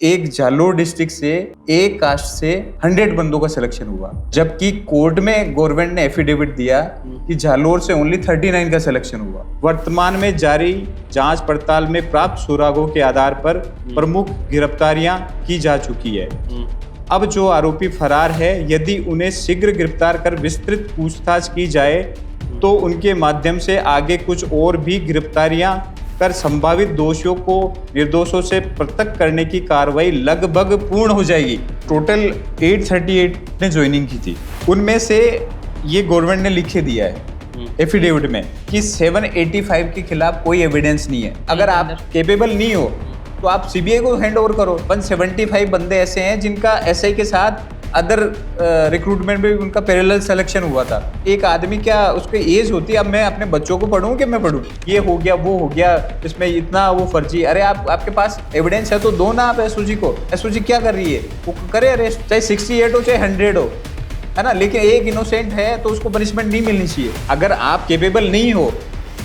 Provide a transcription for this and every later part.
एक जालोर डिस्ट्रिक्ट से एक कास्ट से 100 बंदों का सिलेक्शन हुआ, जबकि कोर्ट में गवर्नमेंट ने एफिडेविट दिया कि जालोर से ओनली 39 का सिलेक्शन हुआ। वर्तमान में जारी जांच पड़ताल में प्राप्त सुरागों के आधार पर प्रमुख गिरफ्तारियां की जा चुकी है। अब जो आरोपी फरार है, यदि उन्हें शीघ्र गिरफ्तार कर विस्तृत पूछताछ की जाए तो उनके माध्यम से आगे कुछ और भी गिरफ्तारियां कर संभावित दोषियों को निर्दोषों से पृथक करने की कार्रवाई लगभग पूर्ण हो जाएगी। टोटल 838 ने ज्वाइनिंग की थी, उनमें से ये गवर्नमेंट ने लिखे दिया है एफिडेविट में कि 785 के खिलाफ कोई एविडेंस नहीं है। अगर आप केपेबल नहीं हो तो आप सीबीआई को हैंड ओवर करो। 175 बंदे ऐसे हैं जिनका एसआई के साथ अदर रिक्रूटमेंट में उनका पैरेलल सिलेक्शन हुआ था। एक आदमी क्या उसकी एज होती है, अब मैं अपने बच्चों को पढ़ूं कि मैं पढ़ूं, ये हो गया वो हो गया, इसमें इतना वो फर्जी। अरे आपके पास एविडेंस है तो दो ना आप एसओजी को। एसओजी क्या कर रही है, वो करे अरेस्ट, चाहे 68 हो चाहे 100 हो, है ना। लेकिन एक इनोसेंट है तो उसको पनिशमेंट नहीं मिलनी चाहिए। अगर आप केपेबल नहीं हो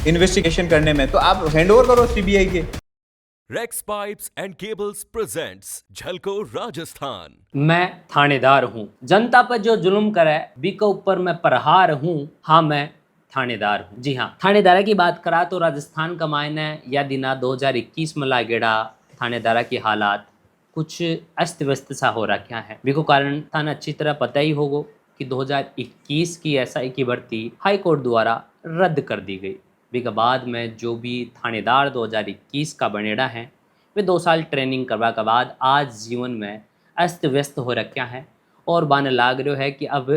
इन्वेस्टिगेशन करने में तो आप हैंड ओवर करो सीबीआई के। Rex pipes and cables presents Jhalko Rajasthan. मैं थानेदार हूँ, जनता पर जो जुल्म करे बीके ऊपर मैं प्रहार हूँ। हाँ, मैं थानेदार हूँ। जी हाँ, थानेदारा की बात करा तो राजस्थान का मायने या दिना 2021 में लागेड़ा थानेदारा की हालात कुछ अस्त व्यस्त सा हो रखा है। बीको कारण थाने अच्छी तरह पता ही होगा कि 2021 की एसआई की भर्ती हाई कोर्ट द्वारा रद्द कर दी गई। बीके बाद में जो भी थानेदार 2021 का बनेड़ा है वे 2 साल ट्रेनिंग करवा के बाद आज जीवन में अस्त व्यस्त हो रखा है और बाने लाग रहा है कि अब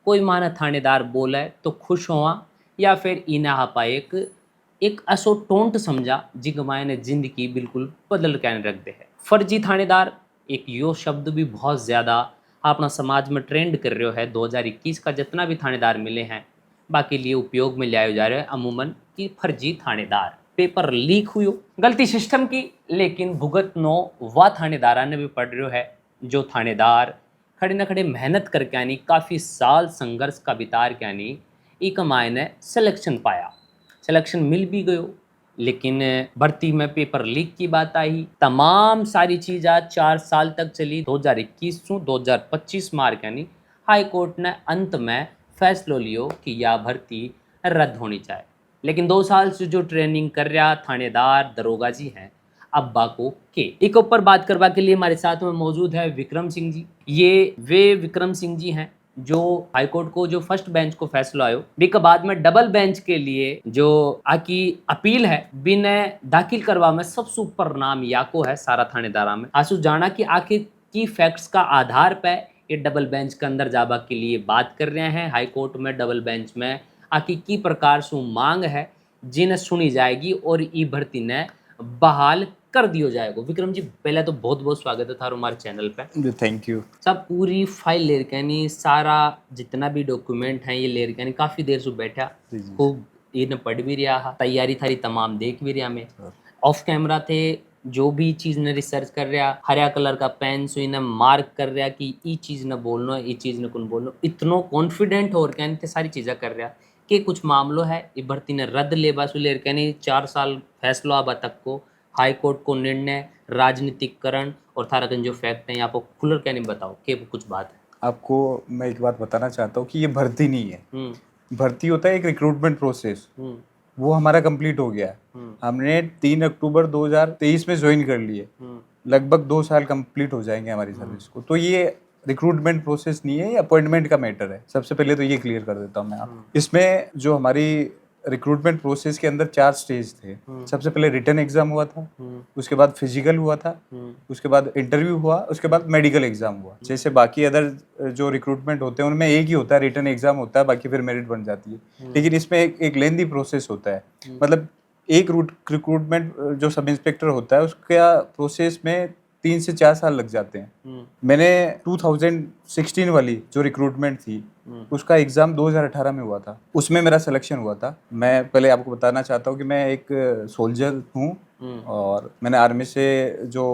कोई माना थानेदार बोले तो खुश हुआ या फिर इना हापा एक असो टोंट समझा जिग मायने जिंदगी बिल्कुल बदल के रख दे है। फर्जी थानेदार एक यो शब्द भी बहुत ज़्यादा अपना समाज में ट्रेंड कर रहे है। 2021 का जितना भी थानेदार मिले हैं बाकी लिए उपयोग में लिया जा रहा है अमूमन कि फर्जी थानेदार। पेपर लीक हुई, गलती सिस्टम की, लेकिन भुगत नो व थानेदारा ने भी पढ़ रहे है जो थानेदार खड़े न खड़े मेहनत करके आनी काफ़ी साल संघर्ष का बितार के आनी एक मायने सिलेक्शन पाया, सिलेक्शन मिल भी गयो। लेकिन भर्ती में पेपर लीक की बात आई, तमाम सारी चीज़ आज 4 साल तक चली। 2021 से 2025 मार्क यानी हाई कोर्ट ने अंत में फैसलो लियो कि यह भर्ती रद्द होनी चाहिए। लेकिन 2 साल से जो ट्रेनिंग कर रहा थानेदार दरोगा जी हैं अब्बा को के एक ऊपर बात करवा के लिए हमारे साथ में मौजूद है विक्रम सिंह जी। ये वे विक्रम सिंह जी हैं जो हाईकोर्ट को जो फर्स्ट बेंच को फैसला आयो बीके बाद में डबल बेंच के लिए जो आकी अपील है बिना दाखिल करवा में सबसे ऊपर नाम याको है सारा थानेदारा में। आसू जाना कि आखिर की फैक्ट्स का आधार पर ये डबल बेंच के अंदर जाबा के लिए बात कर रहे हैं। हाई कोर्ट में डबल बेंच में आखिर की प्रकार से मांग है जिन्हें सुनी जाएगी और ई भर्ती ने बहाल कर दियो जाएगा। विक्रम जी, पहले तो बहुत बहुत स्वागत है थारो हमारे चैनल पे। Thank you. सब पूरी फाइल ले रखे नहीं, सारा जितना भी डॉक्यूमेंट है ये ले रखे नहीं, काफ़ी देर से बैठा खूब इन्हें पढ़ भी रहा, तैयारी थारी तमाम देख भी रहा। मैं ऑफ कैमरा थे जो भी चीज़ ने रिसर्च कर रहा, हरा कलर का पेन से इन्हें मार्क कर रहा कि ये चीज़ ने बोलना, ये चीज़ ने कौन बोलना, इतना कॉन्फिडेंट हो रहा है सारी चीज़ें कर रहा कि कुछ मामलों है ये भर्ती ने रद्द लेबा से ले रखे नहीं। 4 साल फैसला अब तक को हाई कोर्ट को निर्णय राजनीतिकरण और थारा जो फैक्ट है यहाँ पर खुलर क्या नहीं बताओ कि कुछ बात है। आपको मैं एक बात बताना चाहता हूँ कि ये भर्ती नहीं है। भर्ती होता है एक रिक्रूटमेंट प्रोसेस, वो हमारा कंप्लीट हो गया। हमने 3 अक्टूबर 2023 में ज्वाइन कर लिए, लगभग 2 साल कंप्लीट हो जाएंगे हमारी सर्विस को। तो ये रिक्रूटमेंट प्रोसेस नहीं है, ये अपॉइंटमेंट का मैटर है। सबसे पहले तो ये क्लियर कर देता हूँ मैं आप। इसमें जो हमारी रिक्रूटमेंट प्रोसेस के अंदर 4 स्टेज थे। सबसे पहले रिटन एग्जाम हुआ था, उसके बाद फिजिकल हुआ था, उसके बाद इंटरव्यू हुआ, उसके बाद मेडिकल एग्जाम हुआ। जैसे बाकी अदर जो रिक्रूटमेंट होते हैं उनमें एक ही होता है, रिटन एग्जाम होता है, बाकी फिर मेरिट बन जाती है। लेकिन इसमें एक लेंथी प्रोसेस होता है। मतलब एक रिक्रूटमेंट जो सब इंस्पेक्टर होता है उसका प्रोसेस में 3 से 4 साल लग जाते हैं। मैंने 2016 वाली जो रिक्रूटमेंट थी उसका एग्जाम 2018 में हुआ था, उसमें मेरा सिलेक्शन हुआ था। मैं पहले आपको बताना चाहता हूँ कि मैं एक सोल्जर हूँ और मैंने आर्मी से जो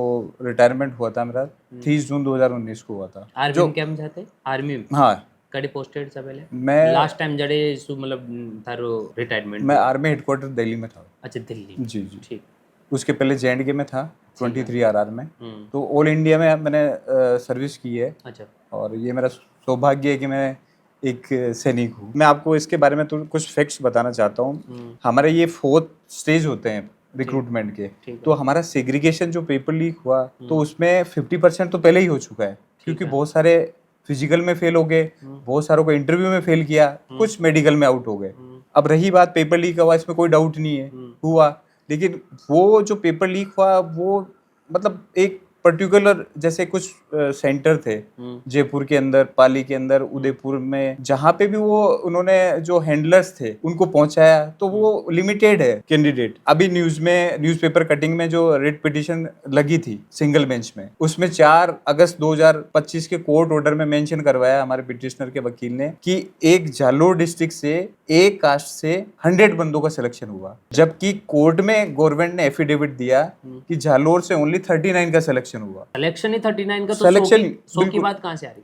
रिटायरमेंट हुआ था मेरा 30 जून 2019 को हुआ था। आर्मी में क्या जाते? आर्मी में? हाँ। कड़ी पोस्टेड से पहले मैं लास्ट टाइम जड़े सु मतलब थारो रिटायरमेंट मैं आर्मी हेडक्वार्टर दिल्ली में था। अच्छा, दिल्ली। जी जी। ठीक। उसके पहले JNK में था 23 RR में। हम्म। तो ऑल इंडिया में मैंने सर्विस की है अच्छा। और ये मेरा सौभाग्य है कि मैं एक सैनिक हूँ। मैं आपको इसके बारे में तो कुछ फैक्ट्स बताना चाहता हूँ। हमारे ये 4th स्टेज होते हैं रिक्रूटमेंट के। ठीक तो हमारा सेग्रीगेशन जो पेपर लीक हुआ तो उसमें 50% तो पहले ही हो चुका है, क्योंकि बहुत सारे फिजिकल में फेल हो गए, बहुत सारों को इंटरव्यू में फेल किया, कुछ मेडिकल में आउट हो गए। अब रही बात पेपर लीक हुआ, इसमें कोई डाउट नहीं है हुआ, लेकिन वो जो पेपर लीक हुआ वो मतलब एक पर्टिकुलर जैसे कुछ सेंटर थे जयपुर के अंदर, पाली के अंदर, उदयपुर में, जहाँ पे भी वो उन्होंने जो हैंडलर्स थे उनको पहुंचाया, तो वो लिमिटेड है कैंडिडेट। अभी न्यूज में न्यूज़पेपर कटिंग में जो रिट पिटीशन लगी थी सिंगल बेंच में, उसमें 4 अगस्त 2025 के कोर्ट ऑर्डर में मेंशन करवाया हमारे पिटिशनर के वकील ने कि एक जालोर डिस्ट्रिक्ट से एक कास्ट से 100 बंदों का सिलेक्शन हुआ, जबकि कोर्ट में गवर्नमेंट ने एफिडेविट दिया कि जालोर से ओनली 39 का सिलेक्शन हुआ। सिलेक्शन ही 39 का, तो Selection 100 की बिल्कुल। बात कहाँ से आ रही?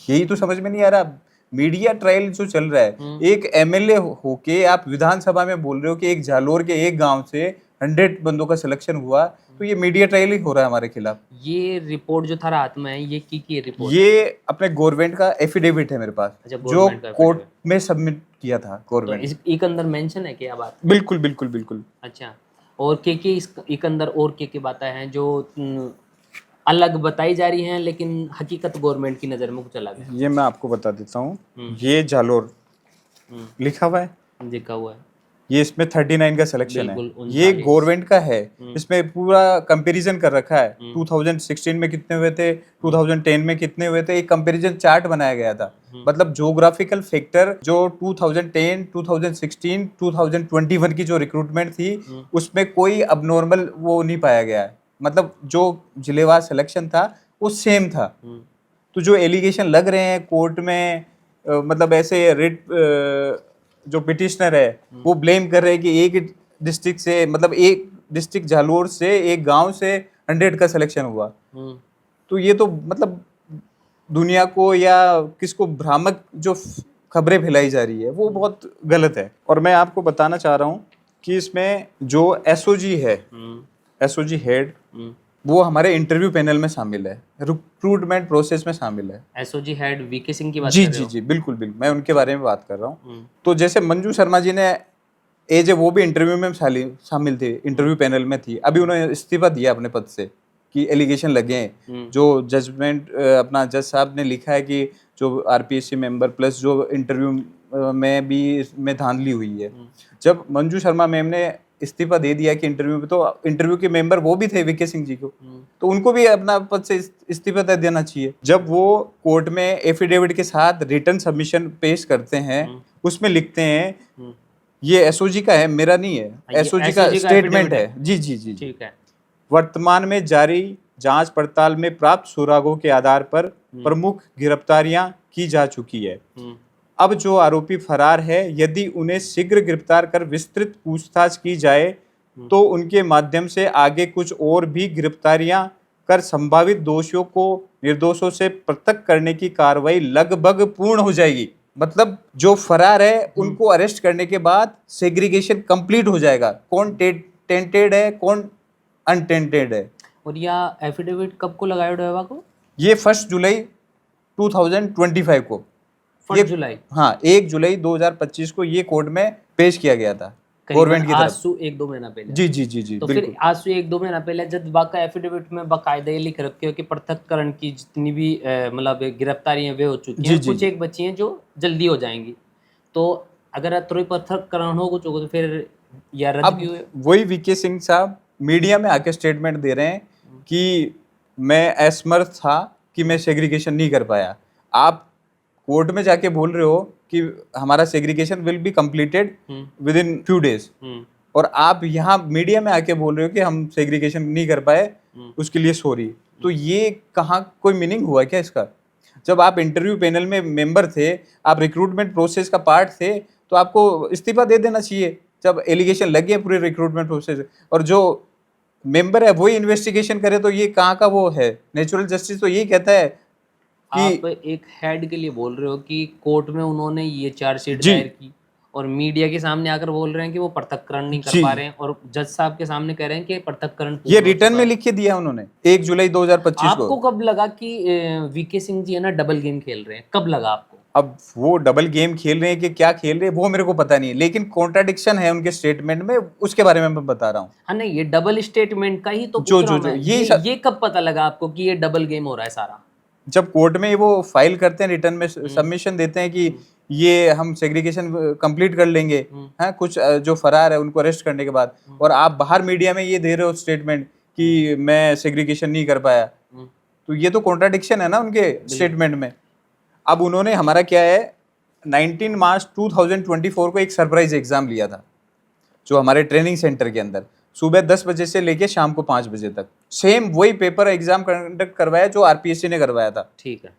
यही तो समझ में नहीं आ रहा। मीडिया ट्रायल जो चल रहा है, एक MLA होके आप विधानसभा में बोल रहे हो कि एक जालोर के एक गांव से 100 बंदों का सिलेक्शन हुआ, तो ये मीडिया ट्रायल ही हो रहा है हमारे खिलाफ। ये रिपोर्ट जो था रात में, ये की रिपोर्ट? ये अपने गवर्नमेंट का एफिडेविट है मेरे पास, अच्छा, जो government का कोर्ट affidavit। में सबमिट किया था तो गवर्नमेंट। एक अंदर मेंशन है क्या बात? बिल्कुल बिल्कुल बिल्कुल। अच्छा, और इस एक अंदर और के बातें हैं जो अलग बताई जा रही हैं, लेकिन हकीकत गवर्नमेंट की नज़र में कुछ अलग है। ये मैं आपको बता देता हूँ। ये जालोर लिखा हुआ है, देखा हुआ है, ये इसमें 39 का सिलेक्शन है, बिल्कुल, ये 39। गवर्नमेंट का है। इसमें पूरा कंपैरिजन कर रखा है, 2016 में कितने हुए थे, 2010 में कितने हुए थे, एक कंपैरिजन चार्ट बनाया गया था। मतलब ज्योग्राफिकल फैक्टर जो 2010, 2016, 2021 की जो रिक्रूटमेंट थी उसमें कोई अबनॉर्मल वो नहीं पाया गया है। मतलब जो जिलेवार सिलेक्शन था वो सेम था। तो जो एलिगेशन लग रहे हैं कोर्ट में, मतलब ऐसे रिट जो पिटिशनर है वो ब्लेम कर रहे हैं कि एक डिस्ट्रिक्ट से, मतलब एक डिस्ट्रिक्ट जालोर से एक गांव से 100 का सिलेक्शन हुआ, तो ये तो मतलब दुनिया को या किसको भ्रामक जो खबरें फैलाई जा रही है वो बहुत गलत है। और मैं आपको बताना चाह रहा हूँ कि इसमें जो SOG है, SOG हेड, वो हमारे इंटरव्यू पैनल में शामिल है, रिक्रूटमेंट प्रोसेस में शामिल है। SOG हेड VK सिंह की बात जी कर रहे जी हो? जी बिल्कुल बिल्कुल, मैं उनके बारे में बात कर रहा हूँ। तो जैसे मंजू शर्मा जी ने एज वो भी इंटरव्यू में शामिल थे, इंटरव्यू पैनल में थी। अभी उन्होंने इस्तीफा दिया अपने पद से कि एलिगेशन लगे हैं। जो जजमेंट अपना जज साहब ने लिखा है कि जो RPSC मेंबर प्लस जो इंटरव्यू में भी इसमें धांधली हुई है। जब मंजू शर्मा मैम ने इस्तीफा दे दिया कि इंटरव्यू में, तो इंटरव्यू के मेंबर वो भी थे VK सिंह जी को, तो उनको भी अपना पद से इस्तीफा दे देना चाहिए। जब वो कोर्ट में एफिडेविट के साथ रिटर्न सबमिशन पेश करते हैं, उसमें लिखते हैं ये SOG का है, मेरा नहीं है, ये SOG का SOG का स्टेटमेंट affidavit है। जी जी जी। ठीक है। वर्तमान में जारी जांच पड़ताल में प्राप्त सुरागों के आधार पर प्रमुख गिरफ्तारियां की जा चुकी है। अब जो आरोपी फरार है, यदि उन्हें शीघ्र गिरफ्तार कर विस्तृत पूछताछ की जाए तो उनके माध्यम से आगे कुछ और भी गिरफ्तारियां कर संभावित दोषियों को निर्दोषों से पृथक करने की कार्रवाई लगभग पूर्ण हो जाएगी। मतलब जो फरार है उनको अरेस्ट करने के बाद सेग्रीगेशन कंप्लीट हो जाएगा, कौन टेंटेड है कौन अनटेंटेड है। और यह एफिडेविट कब को लगाया डोएवा को? ये 1 जुलाई 2025 को, 1 जुलाई, हाँ 1 जुलाई 2025 को ये कोर्ट में पेश किया गया था गवर्नमेंट की आज तरफ। से 1-2 महीना पहले। जी जी जी जी तो बिल्कुल। फिर आज से 1-2 महीना पहले जज बाग का एफिडेविट में बाकायदा ये लिख रखे हो कि पृथककरण की जितनी भी मतलब गिरफ्तारियां वे हो चुकी हैं, जी, कुछ जी। एक बची हैं जो जल्दी हो जाएंगी। तो अगर तुरंत पृथककरण हो कुछ होगा तो फिर या रद्द अब भी हुए। वही VK सिंह साहब मीडिया में आके स्टेटमेंट दे रहे हैं कि मैं असमर्थ था कि मैं सेग्रीगेशन नहीं कर पाया। आप कोर्ट में जाके बोल रहे हो कि हमारा segregation will be completed with in few days, और आप यहाँ मीडिया में आके बोल रहे हो कि हम सेग्रीगेशन नहीं कर पाए, उसके लिए सॉरी। तो ये कहाँ कोई मीनिंग हुआ क्या इसका? जब आप इंटरव्यू पैनल में मेंबर थे, आप रिक्रूटमेंट प्रोसेस का पार्ट थे, तो आपको इस्तीफा दे देना चाहिए जब एलिगेशन लगे पूरे रिक्रूटमेंट प्रोसेस, और जो मेंबर है वही इन्वेस्टिगेशन करे, तो ये कहाँ का वो है? नेचुरल जस्टिस तो यही कहता है कि आप एक हेड के लिए बोल रहे हो कि कोर्ट में उन्होंने ये चार्जशीट जी। दायर की और मीडिया के सामने आकर बोल रहे हैं कि वो पृथक्करण नहीं कर जी। पा रहे हैं, और जज साहब के सामने कह रहे हैं कि पृथक्करण ये पूर्ण हो रिटर्न चुका में है। लिख के दिया उन्होंने 1 जुलाई 2025 आपको को। कब लगा कि वीके सिंह जी है ना डबल गेम खेल रहे हैं, कब लगा आपको? अब वो डबल गेम खेल रहे हैं कि क्या खेल रहे हैं वो मेरे को पता नहीं है, लेकिन कॉन्ट्राडिक्शन है उनके स्टेटमेंट में, उसके बारे में मैं बता रहा हूँ। हाँ नहीं, ये डबल स्टेटमेंट का ही तो जो पूछ रहा हूँ जो मैं। ये सब ये कब पता लगा आपको कि ये डबल गेम हो रहा है सारा? जब कोर्ट में वो फाइल करते हैं, रिटर्न में सबमिशन देते हैं कि ये हम सेग्रीगेशन कंप्लीट कर लेंगे, हैं कुछ जो फरार है उनको अरेस्ट करने के बाद, और आप बाहर मीडिया में ये दे रहे हो स्टेटमेंट कि मैं सेग्रीगेशन नहीं कर पाया, तो ये तो कॉन्ट्राडिक्शन है ना उनके स्टेटमेंट में। अब उन्होंने हमारा क्या है, 19 मार्च 2024 को एक सरप्राइज एग्जाम लिया था जो हमारे ट्रेनिंग सेंटर के अंदर, सुबह 10 बजे से लेके शाम को 5 बजे तक सेम वही पेपर एग्जाम कंडक्ट करवाया जो आरपीएससी ने करवाया था, ठीक है।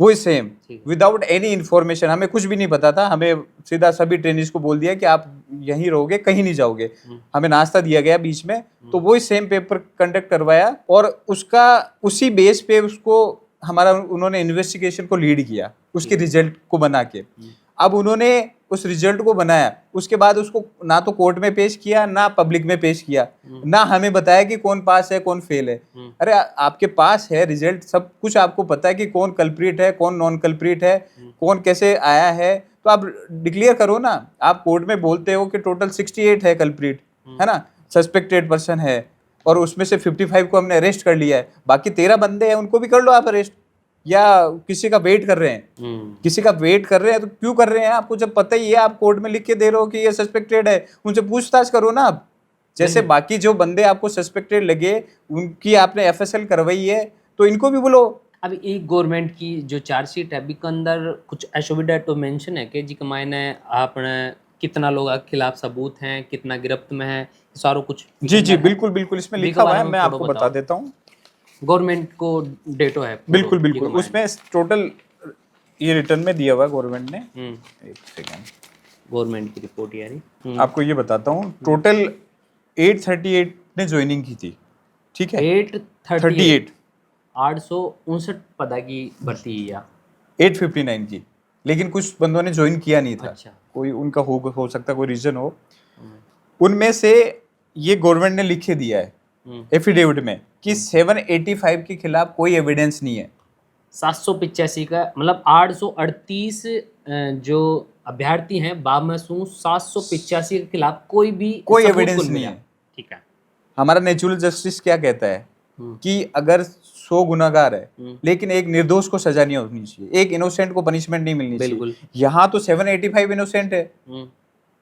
वही सेम ठीक। Without any information. हमें कुछ भी नहीं पता था, हमें सीधा सभी ट्रेनिंग्स को बोल दिया कि आप यहीं रहोगे, कहीं नहीं जाओगे। हमें नाश्ता दिया गया बीच में, तो वही सेम पेपर कंडक्ट करवाया और उसका उसी बेस पे उसको हमारा उन्होंने इन्वेस्टिगेशन को लीड किया उसके रिजल्ट को बना के। अब उन्होंने उस रिजल्ट को बनाया, उसके बाद उसको ना तो कोर्ट में पेश किया ना पब्लिक में पेश किया, ना हमें बताया कि कौन पास है कौन फेल है। अरे आपके पास है रिजल्ट, सब कुछ आपको पता है कि कौन कल्प्रिट है कौन नॉन कल्प्रिट है, कौन कैसे आया है, तो आप डिक्लेयर करो ना। आप कोर्ट में बोलते हो कि टोटल 68 है कल्प्रिट, है ना, सस्पेक्टेड पर्सन है, और उसमें से 55 को हमने अरेस्ट कर लिया है, बाकी 13 बंदे हैं उनको भी कर लो आप अरेस्ट, या किसी का वेट कर रहे हैं, किसी का वेट कर रहे हैं तो क्यों कर रहे हैं? आपको जब पता ही है, आप कोर्ट में लिख के दे रहे हो कि ये सस्पेक्टेड है, उनसे पूछताछ करो ना आप। जैसे बाकी जो बंदे आपको सस्पेक्टेड लगे उनकी आपने एफएसएल करवाई है, तो इनको भी बोलो। अब एक गवर्नमेंट की जो चार्जशीट है के अंदर कुछ एफिडेविट तो मेंशन है कि जी के मायने आपने कितना लोग के खिलाफ सबूत हैं, कितना गिरफ्त में है, सारा कुछ। जी बिल्कुल बिल्कुल इसमें भी लिखा हुआ है, बारे में मैं थोड़ा आपको बताओ। बता देता हूँ। गवर्नमेंट को डेटो है बिल्कुल बिल्कुल उसमें टोटल ये रिटर्न में दिया हुआ है गवर्नमेंट ने। एक सेकंड, गवर्नमेंट की रिपोर्ट यारी आपको ये बताता हूँ। टोटल 838 ने ज्वाइनिंग की थी, ठीक है, 838 859 पदा की भर्ती है या 859 की, लेकिन कुछ बंदों ने ज्वाइन किया नहीं था। अच्छा। कोई उनका हो सकता कोई रीजन हो। उनमें से ये गवर्नमेंट ने लिख के दिया है एफिडेविट में कि 785 के खिलाफ कोई एविडेंस नहीं है। 785 का मतलब 838 जो अभ्यर्थी हैं बाद में 785 के खिलाफ कोई कोई सबूत एविडेंस को नहीं मिला। है। ठीक है। हमारा नेचुरल जस्टिस क्या कहता है कि अगर 100 गुनाहगार है लेकिन एक निर्दोष को सजा नहीं होनी चाहिए, एक इनोसेंट को पनिशमेंट नहीं मिलनी चाहिए। यहाँ तो 785 इनोसेंट है,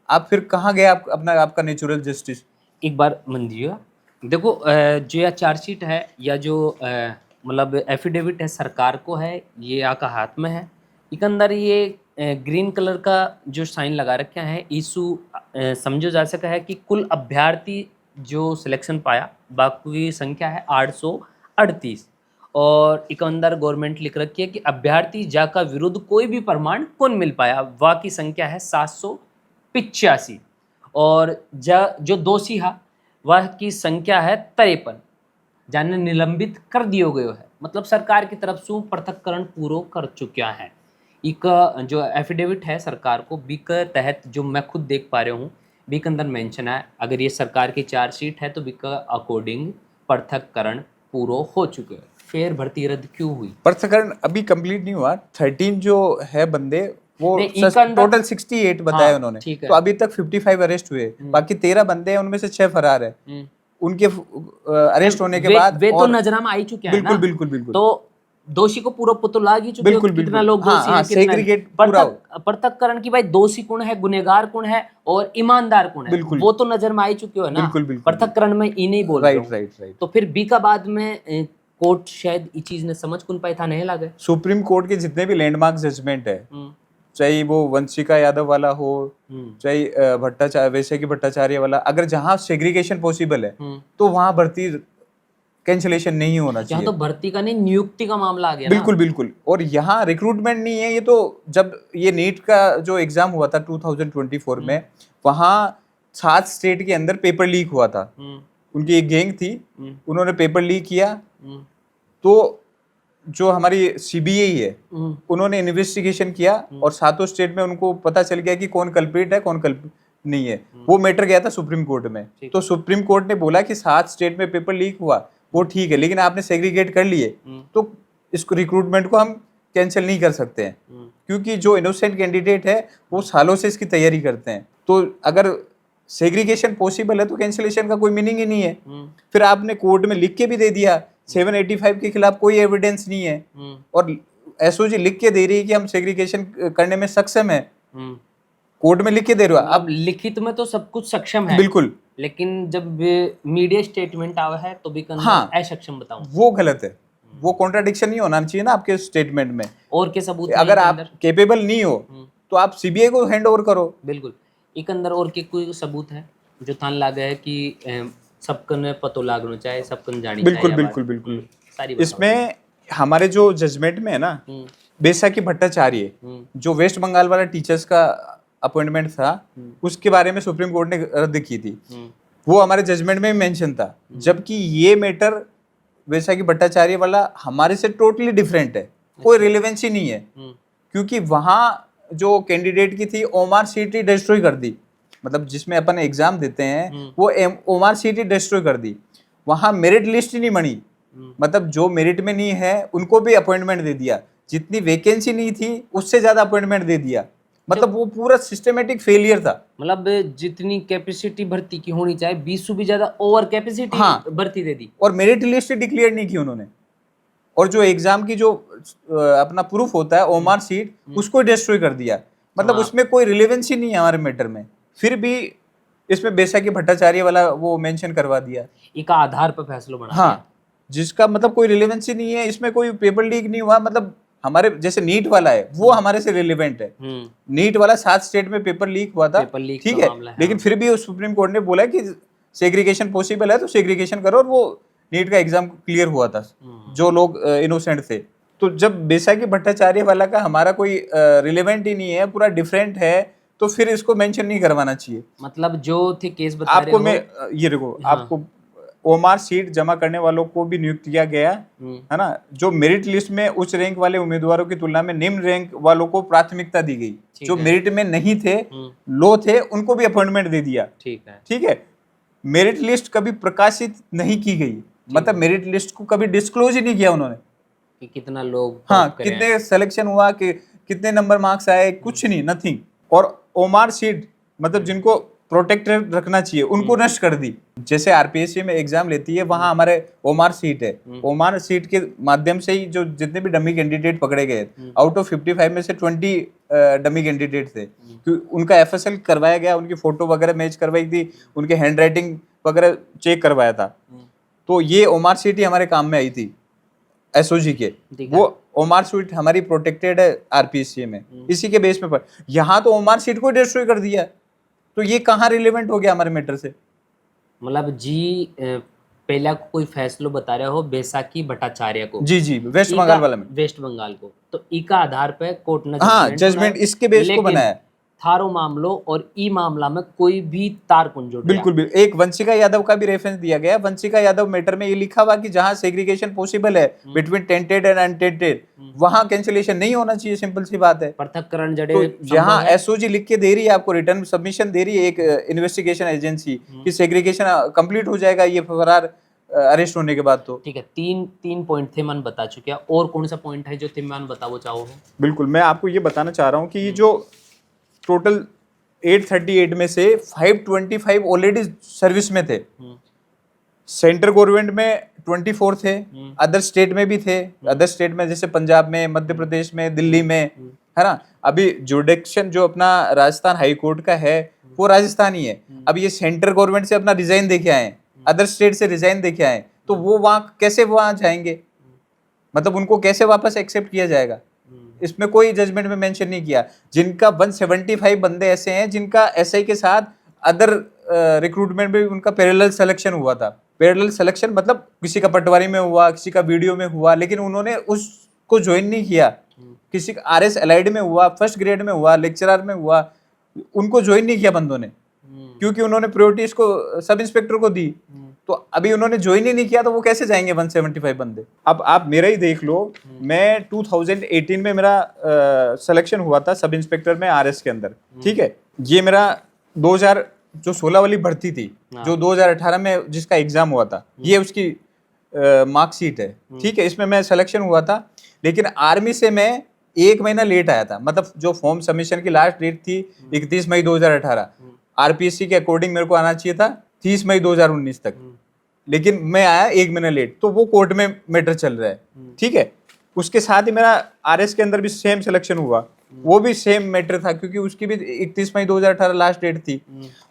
आप फिर कहाँ गए आपका नेचुरल जस्टिस? एक बार मन दीजिएगा, देखो जो यह चार्जशीट है या जो मतलब एफिडेविट है सरकार को है, ये आपका हाथ में है। एक अंदर ये ग्रीन कलर का जो साइन लगा रखा है, इशू समझो जा सका है कि कुल अभ्यर्थी जो सिलेक्शन पाया बाकी संख्या है 838, और एक अंदर गवर्नमेंट लिख रखी है कि अभ्यर्थी जाका विरुद्ध कोई भी प्रमाण कौन मिल पाया, बाकी संख्या है 785, और जो दोषी है वह की संख्या है 53, जाने निलंबित कर दियो गयो है। मतलब सरकार की तरफ से पृथक्करण पूरा कर चुका है। एक जो एफिडेविट है सरकार को बी के तहत जो मैं खुद देख पा रहा हूँ, बी के अंदर मेंशन है, अगर ये सरकार की चार्जशीट है तो बी का अकॉर्डिंग पृथक्करण पूरा हो चुके हैं। फिर भर्ती रद्द क्यों हुई? पृथक्करण अभी कंप्लीट नहीं हुआ। 13 जो है बंदे वो नहीं, टोटल 68 बताया हाँ, उन्होंने, ठीक है। तो अभी तक 55 अरेस्ट हुए, बाकी 13 बंदे हैं, उनमें से 6 फरार है। उनके अरेस्ट होने के बाद वे तो नजर में आ ही चुके हैं ना। बिल्कुल बिल्कुल तो दोषी को पूरा पता लग ही चुके बिल्कुल, कितना बिल्कुल। लोग हाँ, दोषी हाँ, हैं, कितना segregate पूरा पृथक्करण की भाई दोषी कौन है, गुनहगार कौन है और ईमानदार कौन है, बिल्कुल। वो तो नजर में आ ही चुके हो ना। बिल्कुल। पृथक्करण में ई नहीं बोल रहा हूं। राइट। तो फिर बी का बाद में कोर्ट शायद ये चीज ने समझ कौन पाई था, नहीं लगे। सुप्रीम कोर्ट के जितने भी लैंडमार्क जजमेंट है, चाहे वो वंशिका यादव वाला हो, चाहे भट्टाचार्य वैसे की भट्टाचार्य वाला, अगर जहाँ सेग्रीगेशन पॉसिबल है तो वहां भर्ती कैंसिलेशन नहीं होना चाहिए। तो भर्ती का नहीं, नियुक्ति का मामला आ गया बिल्कुल। और यहाँ रिक्रूटमेंट नहीं है। ये तो जब ये नीट का जो एग्जाम हुआ था 2024 में, वहाँ 7 स्टेट के अंदर पेपर लीक हुआ था। उनकी एक गैंग थी, उन्होंने पेपर लीक किया, तो जो हमारी सीबीआई है उन्होंने इन्वेस्टिगेशन किया और सातों स्टेट में उनको पता चल गया कि कौन कल्प्रिट है कौन कल्प्रिट नहीं है। वो मैटर गया था सुप्रीम कोर्ट में, तो सुप्रीम कोर्ट ने बोला कि 7 स्टेट में पेपर लीक हुआ वो ठीक है, लेकिन आपने सेग्रीगेट कर लिए तो इसको रिक्रूटमेंट को हम कैंसिल नहीं कर सकते हैं, क्योंकि जो इनोसेंट कैंडिडेट है वो सालों से इसकी तैयारी करते हैं। तो अगर सेग्रीगेशन पॉसिबल है तो कैंसिलेशन का कोई मीनिंग ही नहीं है। फिर आपने कोर्ट में लिख के भी दे दिया 785 के खिलाफ कोई एविडेंस नहीं है और एसओजी लिख के दे रही है कि हम सेग्रीगेशन करने में सक्षम है, कोर्ट में लिख के दे रहे हो। अब लिखित में तो सब कुछ सक्षम है बिल्कुल, लेकिन जब मीडिया स्टेटमेंट आवा है तो भी हाँ, असक्षम बताऊं, वो गलत है। वो कॉन्ट्राडिक्शन नहीं होना चाहिए ना आपके स्टेटमेंट में। और के सबूत अगर आप केपेबल नहीं हो तो आप सीबीआई को हैंड ओवर करो। बिल्कुल, एक अंदर और के कोई सबूत है जो थान लागे है कि सबकन पतो लागनो चाहे सबकन जानी बिल्कुल चाहिए। बिल्कुल बिल्कुल सारी इसमें हमारे जो जजमेंट में है ना, बैसाखी भट्टाचार्य जो वेस्ट बंगाल वाला टीचर्स का अपॉइंटमेंट था उसके बारे में सुप्रीम कोर्ट ने रद्द की थी, वो हमारे जजमेंट में मेंशन था, जबकि ये मैटर बैसाखी भट्टाचार्य वाला हमारे से टोटली डिफरेंट है, कोई रिलेवेंसी नहीं है, क्योंकि वहां जो कैंडिडेट की थी ओमार सीट ही डिस्ट्रॉय कर दी, मतलब जिसमें अपन एग्जाम देते हैं वो ओमार सीट ही डिस्ट्रॉय कर दी, वहां मेरिट लिस्ट ही नहीं बनी, मतलब जो मेरिट में नहीं है उनको भी अपॉइंटमेंट दे दिया, जितनी वैकेंसी नहीं थी उससे ज्यादा अपॉइंटमेंट दे दिया, मतलब वो पूरा सिस्टमेटिक फेलियर था। मतलब जितनी कैपेसिटी भर्ती की होनी चाहिए 20 से भी ज्यादा ओवर कैपेसिटी भर्ती दे दी और मेरिट लिस्ट डिक्लेयर नहीं की उन्होंने, और जो एग्जाम की जो अपना प्रूफ होता है ओमार सीट उसको डिस्ट्रॉय कर दिया, मतलब उसमें कोई रिलेवेंसी नहीं है हमारे मैटर में, फिर भी इसमें बैसाखी भट्टाचार्य वाला वो मेंशन करवा दिया, एक आधार पर फैसला बना हाँ, जिसका मतलब कोई रिलेवेंसी नहीं है, इसमें कोई पेपर लीक नहीं हुआ, मतलब हमारे जैसे नीट वाला है वो हमारे से रिलेवेंट है, नीट वाला 7 स्टेट में पेपर लीक हुआ था, ठीक है, लेकिन फिर भी सुप्रीम कोर्ट ने बोला कि सेग्रीगेशन पॉसिबल है तो सेग्रीगेशन करो, और वो नीट का एग्जाम क्लियर हुआ था जो लोग इनोसेंट थे। तो जब बैसाखी भट्टाचार्य वाला का हमारा कोई रिलेवेंट ही नहीं है, पूरा डिफरेंट है, तो फिर इसको मेंशन नहीं करवाना चाहिए। मतलब जो थे केस बता आपको मैं ये देखो, आपको ओमार सीट जमा करने वालों को भी नियुक्त किया गया है ना, जो मेरिट लिस्ट में उच्च रैंक वाले उम्मीदवारों की तुलना में निम्न रैंक वालों को प्राथमिकता दी गई, जो मेरिट में नहीं थे, लो थे, उनको भी अपॉइंटमेंट दे दिया, ठीक है। मेरिट लिस्ट कभी प्रकाशित नहीं की गई, मतलब मेरिट लिस्ट को कभी डिस्क्लोज ही नहीं किया उन्होंने कि कितना लोग, हाँ, कितने सिलेक्शन हुआ, कि कितने नंबर मार्क्स आए, कुछ नहीं, नथिंग। और ओमार सीट मतलब जिनको प्रोटेक्टेड रखना चाहिए उनको नष्ट कर दी। जैसे आरपीएससी में एग्जाम लेती है वहां हमारे ओमार सीट है, ओमार सीट के माध्यम से ही जो जितने भी डमी कैंडिडेट पकड़े गए, आउट ऑफ 55 में से 20 डमी कैंडिडेट थे, उनका एफएसएल करवाया गया, उनकी फोटो वगैरह मैच करवाई थी, उनके हैंड राइटिंग वगैरह चेक करवाया था, तो ये ओमार सीट ही हमारे काम में आई थी एसओजी के, वो ओमार सीट हमारी प्रोटेक्टेड है आरपीएससी में, इसी के बेस पे। यहाँ तो ओमार सीट को डिस्ट्रॉय कर दिया, तो ये कहाँ रिलेवेंट हो गया हमारे मैटर से। मतलब जी पहला कोई फैसलो बता रहे हो बैसाखी भट्टाचार्य को, जी जी, वेस्ट बंगाल वाला में, वेस्ट बंगाल को, तो इका आधार पे कोर्ट ने जजमेंट इसके बेस को बनाया। थारो मामलों और ई मामला में कोई भी तार कुंजो बिल्कुल बिल्कुल। एक वंशिका यादव का भी रेफरेंस दिया गया, वंशिका यादव मैटर में ये लिखा हुआ कि जहां सेग्रीगेशन पॉसिबल है बिटवीन टेंटेड एंड अनटेंटेड, वहां कैंसिलेशन नहीं होना चाहिए, सिंपल सी बात है। पृथककरण जड़े तो जहां एसओजी लिख के दे रही है, आपको रिटर्न सबमिशन दे रही है एक इन्वेस्टिगेशन एजेंसी कि सेग्रीगेशन कंप्लीट हो जाएगा ये फरार अरेस्ट होने के बाद, तो ठीक है। तीन पॉइंट थे मन बता चुके, और कौन सा पॉइंट है जो तुम मन बताओ चाहो? बिल्कुल, मैं आपको ये बताना चाह रहा हूँ कि जो टोटल 838 में से 525 ऑलरेडी सर्विस में थे, सेंट्रल गवर्नमेंट में 24 थे, अदर स्टेट में भी थे, अदर स्टेट में जैसे पंजाब में, मध्य प्रदेश में, दिल्ली में, है ना। अभी जुडिक्शन जो अपना राजस्थान हाई कोर्ट का है वो राजस्थान ही है। अब ये सेंट्रल गवर्नमेंट से अपना रिजाइन देके आए, अदर स्टेट से रिजाइन देके आए, तो वो वहाँ कैसे वहाँ जाएंगे, मतलब उनको कैसे वापस एक्सेप्ट किया जाएगा, इसमें कोई जजमेंट में मेंशन नहीं किया। जिनका 175 बंदे ऐसे हैं जिनका एसआई के साथ अदर रिक्रूटमेंट में उनका पैरेलल सिलेक्शन हुआ था। पैरेलल सिलेक्शन मतलब किसी का पटवारी में हुआ, किसी का वीडियो में हुआ, लेकिन उन्होंने उसको ज्वाइन नहीं किया। किसी का आरएस एलाइड में हुआ, फर्स्ट ग्रेड में हुआ, लेक्चरर में हुआ, उनको ज्वाइन नहीं किया बंदों ने, क्योंकि उन्होंने प्रायोरिटी इसको सब इंस्पेक्टर को दी। तो अभी उन्होंने ज्वाइन ही नहीं किया तो वो कैसे जाएंगे 175 बंदे। अब आप मेरा ही देख लो, मैं 2018 में मेरा सिलेक्शन हुआ था सब इंस्पेक्टर में आरएस के अंदर, ठीक है। ये मेरा 2016 वाली भर्ती थी, जो 2018 में जिसका एग्जाम हुआ था, ये उसकी मार्कशीट है, ठीक है। इसमें मैं सिलेक्शन हुआ था, लेकिन आर्मी से मैं 1 महीना लेट आया था। मतलब जो फॉर्म सबमिशन की लास्ट डेट थी 31 मई 2018, आरपीएससी के अकॉर्डिंग मेरे को आना चाहिए था 30 मई 2019 तक, लेकिन मैं आया 1 महीना लेट। तो वो कोर्ट में मैटर चल रहा है, ठीक है। उसके साथ ही मेरा आरएस के अंदर भी सेम सिलेक्शन हुआ, वो भी सेम मैटर था, क्योंकि उसकी भी 31 मई 2018 लास्ट डेट थी।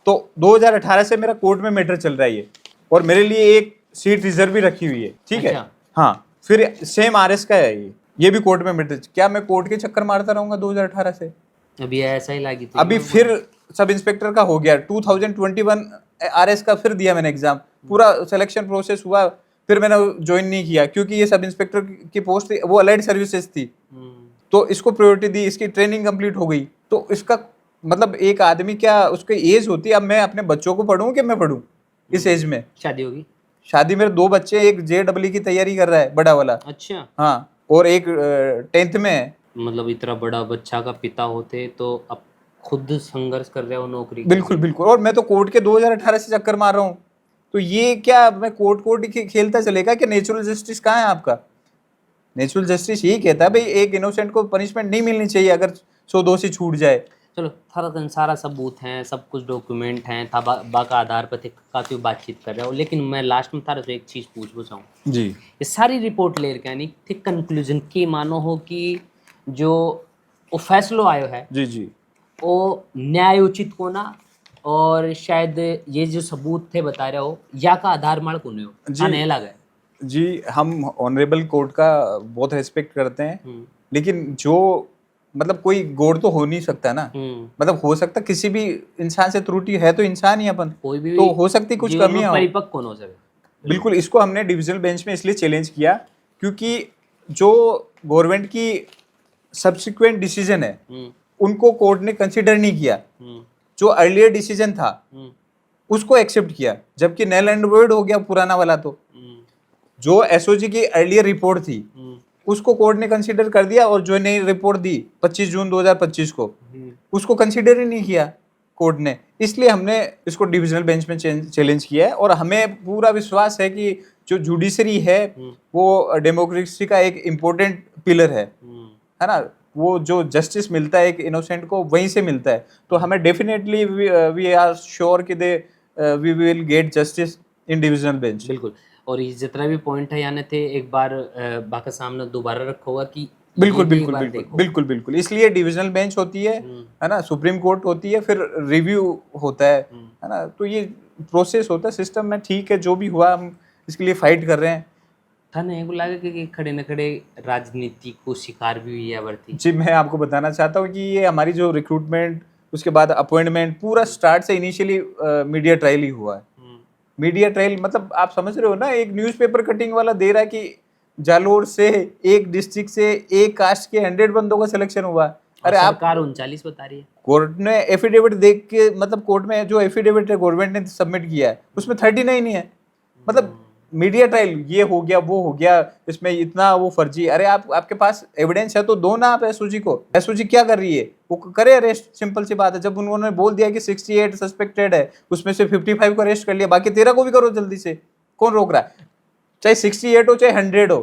तो 2018 से मेरा कोर्ट में मैटर चल रहा है ये, और मेरे लिए एक सीट रिजर्व भी रखी हुई है, ठीक है। हाँ, फिर सेम आरएस का है ये भी कोर्ट में मैटर। क्या मैं कोर्ट के चक्कर मारता रहूंगा 2018 से? अभी ऐसा ही लगी थी। अभी फिर सब इंस्पेक्टर का हो गया, 2021 आरएस का फिर दिया मैंने एग्जाम, पूरा सिलेक्शन प्रोसेस हुआ, फिर मैंने ज्वाइन नहीं किया, क्योंकि ये सब इंस्पेक्टर की पोस्ट थी, वो अलाइड सर्विसेज थी, तो इसको प्रायोरिटी दी, इसकी ट्रेनिंग कंप्लीट हो गई। तो इसका मतलब एक आदमी, क्या उसकी एज होती है, अब मैं अपने बच्चों को पढ़ूं कि मैं पढ़ूं इस एज में? शादी होगी? शादी, मेरे 2 बच्चे, एक जेडब्ल्यू की तैयारी कर रहा है बड़ा वाला, अच्छा। हाँ, और एक 10th में है। मतलब इतना बड़ा बच्चा का पिता होते तो अब खुद संघर्ष कर रहे हो नौकरी के बिल्कुल लिए। बिल्कुल, और मैं तो कोर्ट के 2018 से चक्कर मार रहा हूँ। तो ये क्या मैं कोर्ट खेलता चलेगा कि नेचुरल जस्टिस कहाँ है आपका? नेचुरल जस्टिस यही कहता है भाई एक इनोसेंट को पनिशमेंट नहीं मिलनी चाहिए अगर 100 दोषी छूट जाए। चलो, सारा सबूत हैं, सब कुछ डॉक्यूमेंट हैं, का आधार पर थे, काफ़ी बातचीत कर रहे हो, लेकिन मैं लास्ट में थारा से एक चीज़ पूछना चाहूँ जी। ये सारी रिपोर्ट लेकर यानी थे कंक्लूजन की मानो हो कि जो वो फैसलो आयो है जी जी वो न्यायोचित होना, और शायद ये जो सबूत थे बता रहे हो या का आधार मार कोने हो जी। आने लगा जी, हम ऑनरेबल कोर्ट का बहुत रिस्पेक्ट करते हैं, लेकिन जो मतलब कोई गॉड तो हो नहीं सकता ना, मतलब हो सकता किसी भी इंसान से त्रुटि है, तो इंसान ही अपन, कोई भी तो हो सकती कुछ जीवन में कमियां हो। परिपक्व कौन हो सके। बिल्कुल, इसको हमने डिविजनल बेंच में इसलिए चैलेंज किया क्योंकि जो गवर्नमेंट की सब्सिक्वेंट डिसीजन है उनको कोर्ट ने कंसिडर नहीं किया, जो अर्लियर डिसीजन था उसको एक्सेप्ट किया, जबकि नल एंड वॉइड हो गया पुराना वाला। तो जो एसओजी की अर्लियर रिपोर्ट थी उसको कोर्ट ने कंसीडर कर दिया, और जो नई रिपोर्ट दी 25 जून 2025 को उसको कंसीडर ही नहीं किया कोर्ट ने। इसलिए हमने इसको डिविजनल बेंच में चैलेंज किया है, और हमें पूरा विश्वास है कि जो जुडिशरी है वो डेमोक्रेसी का एक इम्पोर्टेंट पिलर है ना। वो जो जस्टिस मिलता है एक इनोसेंट को वहीं से मिलता है, तो हमें डेफिनेटली वी आर श्योर कि we will get justice in divisional bench. बिल्कुल, और ये जितना भी पॉइंट है यानी थे एक बार बाका सामने दोबारा रखा होगा कि बिल्कुल ये बिल्कुल बार बिल्कुल देखो। बिल्कुल बिल्कुल, इसलिए डिविजनल बेंच होती है ना, सुप्रीम कोर्ट होती है, फिर रिव्यू होता है ना। तो ये प्रोसेस होता है सिस्टम में, ठीक है, जो भी हुआ हम इसके लिए फाइट कर रहे हैं। था नहीं को लगा कि खड़े न खड़े राजनीति को शिकार भी हुई है बढ़ती। जी, मैं आपको बताना चाहता हूँ कि ये हमारी जो रिक्रूटमेंट उसके बाद अपॉइंटमेंट पूरा स्टार्ट से इनिशियली मीडिया ट्रायल ही हुआ है। मीडिया ट्रायल मतलब आप समझ रहे हो ना, एक न्यूज़पेपर कटिंग वाला दे रहा है कि जालोर से एक डिस्ट्रिक्ट से एक कास्ट के 100 बंदों का सिलेक्शन हुआ। अरे आप, सरकार 39 बता रही है। कोर्ट ने एफिडेविट देख के, मतलब कोर्ट में जो एफिडेविट है गवर्नमेंट ने सबमिट किया है उसमें 39 ही है। मतलब मीडिया ट्रायल ये हो गया वो हो गया, इसमें इतना वो फर्जी। अरे आपके पास एविडेंस है तो दो ना आप एसओजी को। एसओजी क्या कर रही है, वो करे अरेस्ट, सिंपल सी बात है। जब उन्होंने बोल दिया कि 68 सस्पेक्टेड है, उसमें से 55 को अरेस्ट कर लिया, बाकी 13 को भी करो जल्दी से, कौन रोक रहा है? चाहे 68 हो चाहे 100 हो,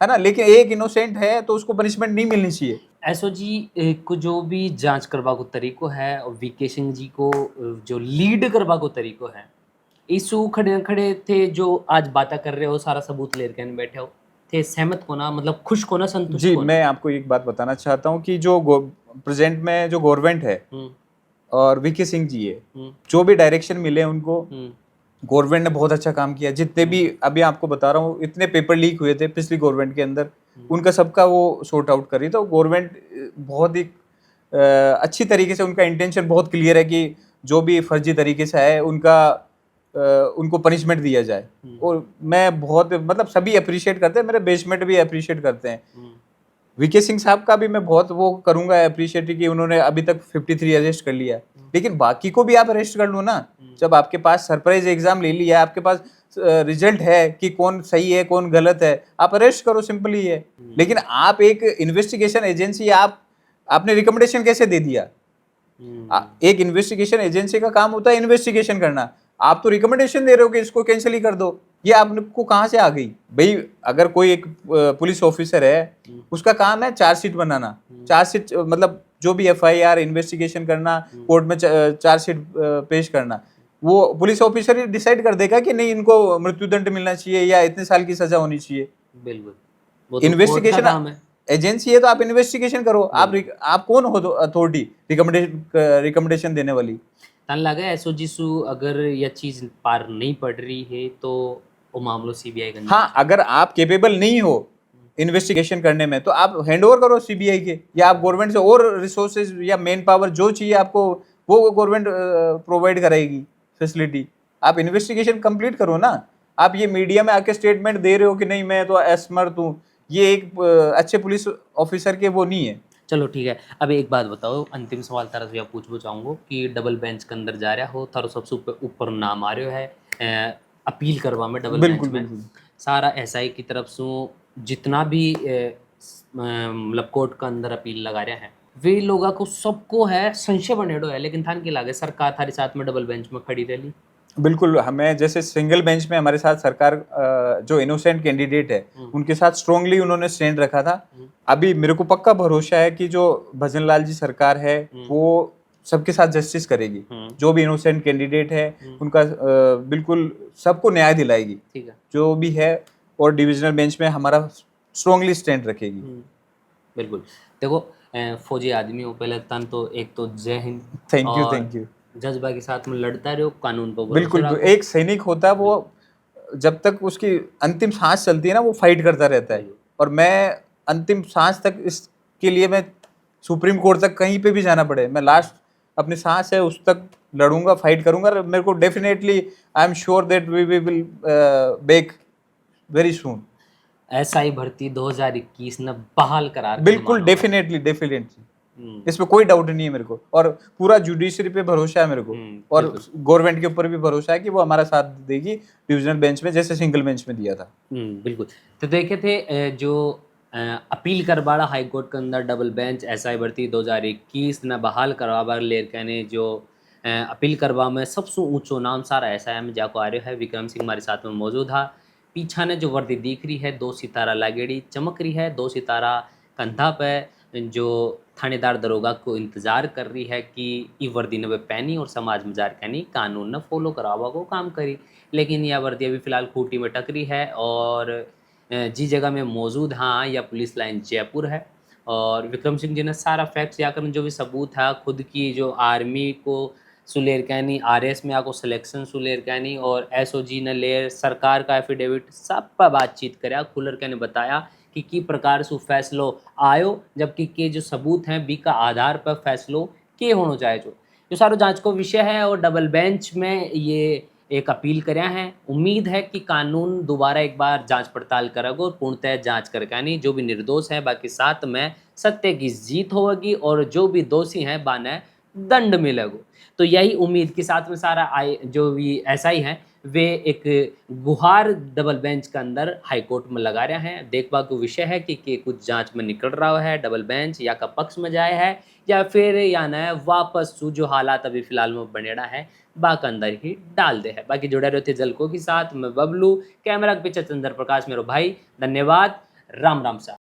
है ना, लेकिन एक इनोसेंट है तो उसको पनिशमेंट नहीं मिलनी चाहिए। एसओजी को जो भी जांच करवा को तरीको है और वीके सिंह जी को जो लीड करवा को तरीको है, इसु खड़े खड़े थे जो आज बातें कर रहे हो, सारा सबूत लेकर बैठे हो थे, सहमत होना मतलब खुश होना, संतुष्ट जी, होना? मैं आपको एक बात बताना चाहता हूँ कि जो प्रेजेंट में जो गवर्नमेंट है और वीके सिंह जी है, जो भी डायरेक्शन मिले उनको, गवर्नमेंट ने बहुत अच्छा काम किया। जितने भी अभी आपको बता रहा हूँ, इतने पेपर लीक हुए थे पिछली गवर्नमेंट के अंदर, उनका सबका वो सॉर्ट आउट कर रही। तो गवर्नमेंट बहुत ही अच्छी तरीके से, उनका इंटेंशन बहुत क्लियर है कि जो भी फर्जी तरीके से है उनको पनिशमेंट दिया जाए। और मैं बहुत मतलब सभी अप्रिशिएट करते हैं, मेरे बेसमेट भी अप्रिशिएट करते हैं। वीके सिंह साहब का भी मैं बहुत वो करूंगा अप्रिशिएट कि उन्होंने अभी तक 53 अरेस्ट कर लिया, लेकिन बाकी को भी आप अरेस्ट कर लो ना। जब आपके पास सरप्राइज एग्जाम ले लिया, आपके पास रिजल्ट है कि कौन सही है कौन गलत है, आप अरेस्ट करो, सिंपल ही है। लेकिन आप एक इन्वेस्टिगेशन एजेंसी, आपने रिकमेंडेशन कैसे दे दिया? एक इन्वेस्टिगेशन एजेंसी का काम होता है इन्वेस्टिगेशन करना, आप तो रिकमेंडेशन दे रहे हो कि इसको कैंसिल ही कर दो। ये आपको कहाँ से आ गई भाई? अगर कोई एक पुलिस ऑफिसर है, उसका काम है चार्जशीट बनाना, चार्जशीट मतलब जो भी एफआईआर इन्वेस्टिगेशन करना, कोर्ट में चार्जशीट पेश करना, वो पुलिस ऑफिसर ही डिसाइड कर देगा कि नहीं इनको मृत्युदंड मिलना चाहिए या इतने साल की सजा होनी चाहिए। बिल्कुल, वो तो इन्वेस्टिगेशन कोर्ट का काम है। एजेंसी है तो आप इन्वेस्टिगेशन करो। आप कौन हो अथॉरिटी रिकमेंडेशन देने वाली? तन लगा एसओजी सु अगर यह चीज पार नहीं पड़ रही है तो वो मामलो सीबीआई का। हाँ, अगर आप केपेबल नहीं हो इन्वेस्टिगेशन करने में तो आप हैंड ओवर करो सीबीआई के, या आप गवर्नमेंट से और रिसोर्सेज या मेन पावर जो चाहिए आपको वो गवर्नमेंट प्रोवाइड कराएगी फैसिलिटी। आप इन्वेस्टिगेशन कंप्लीट करो ना। आप ये मीडिया में आके स्टेटमेंट दे रहे हो कि नहीं मैं तो असमर्थ हूँ, ये एक अच्छे पुलिस ऑफिसर के वो नहीं है। चलो ठीक है, अब एक बात बताओ, अंतिम सवाल तारा से पूछना चाहूँगा कि डबल बेंच के अंदर जा रहा हो, थारो सबसे ऊपर नाम आ रहा है अपील करवा में डबल बेंच में। सारा एसआई की तरफ से जितना भी मतलब कोर्ट के अंदर अपील लगा रहा है, वे लोगों को सबको है संशय बनेडो है, लेकिन थान की लागे सरकार थारी साथ में डबल बेंच में खड़ी रही। बिल्कुल, हमें जैसे सिंगल बेंच में हमारे साथ सरकार जो इनोसेंट कैंडिडेट है उनके साथ स्ट्रांगली उन्होंने स्टैंड रखा था। अभी मेरे को पक्का भरोसा है कि जो भजन लाल जी सरकार है वो सबके साथ जस्टिस करेगी। जो भी इनोसेंट कैंडिडेट है उनका बिल्कुल सबको न्याय दिलाएगी, ठीक है जो भी है, और डिविजनल बेंच में हमारा स्ट्रांगली स्टैंड रखेगी। बिल्कुल। देखो फौजी आदमी हो पहले तन तो एक तो जय हिंद, थैंक यू। जज्बा के साथ में लड़ता रहो, कानून पर बिल्कुल, एक सैनिक होता है वो जब तक उसकी अंतिम सांस चलती है ना वो फाइट करता रहता है, और मैं अंतिम सांस तक इसके लिए मैं सुप्रीम कोर्ट तक कहीं पे भी जाना पड़े, मैं लास्ट अपनी सांस है उस तक लड़ूंगा, फाइट करूंगा। मेरे को definitely I am sure that we will back very soon. SI भर्ती 2021 ने बहाल करार बिल्कुल, डेफिनेटली इसमें कोई डाउट नहीं है मेरे को, और पूरा जुडिशरी पे भरोसा है मेरे को, और गवर्नमेंट के ऊपर भी भरोसा है कि वो हमारा साथ देगी डिविजनल बेंच में जैसे सिंगल बेंच में दिया था। बिल्कुल। तो देखे थे जो अपील करवाड़ा हाई कोर्ट के अंदर डबल बेंच एसआई भर्ती 2021 ने बहाल करवा लेर कहने जो अपील करवा में सबसे ऊंचो नाम सारा एसआई में जाको आ रहा है। विक्रम सिंह हमारे साथ में मौजूद था। पीछा ने जो वर्दी दिख रही है 2 सितारा लागेड़ी चमक रही है, 2 सितारा कंधा पे जो थानेदार दरोगा को इंतज़ार कर रही है कि ये वर्दी ने वे पहनी और समाज में जार कहनी कानून ने फॉलो करावा को काम करी। लेकिन यह वर्दी अभी फ़िलहाल खूंटी में टकरी है और जी जगह में मौजूद हाँ या पुलिस लाइन जयपुर है। और विक्रम सिंह जी ने सारा फैक्ट्स या कर जो भी सबूत है खुद की जो आर्मी को सुलेर कहनी, आरएस में आको सिलेक्शन सुलेर कहनी और एसओजी ने लेर सरकार का एफिडेविट सब पर बातचीत कराया, खुलर कहने बताया कि प्रकार से फैसलो आयो, जबकि के जो सबूत हैं बी का आधार पर फैसलो के होना चाहिए जो सारो जांच को विषय है। और डबल बेंच में ये एक अपील कराया है। उम्मीद है कि कानून दोबारा एक बार जांच पड़ताल करेगा और पूर्णतः जांच करके नहीं जो भी निर्दोष है बाकी साथ में सत्य की जीत होगी और जो भी दोषी हैं बाने दंड मिलेगा। तो यही उम्मीद के साथ में सारा जो भी एसआई हैं वे एक गुहार डबल बेंच के अंदर हाई कोर्ट में लगा रहे हैं। देखने को विषय है कि कुछ जांच में निकल रहा है डबल बेंच या का पक्ष में जाए है या फिर या न वापस जो हालात अभी फिलहाल में बनेड़ा है बाक अंदर ही डाल दे है। बाकी जुड़े रहे थे जलको के साथ, मैं बबलू, कैमरा के पीछे चंद्र प्रकाश मेरो भाई। धन्यवाद, राम राम सा।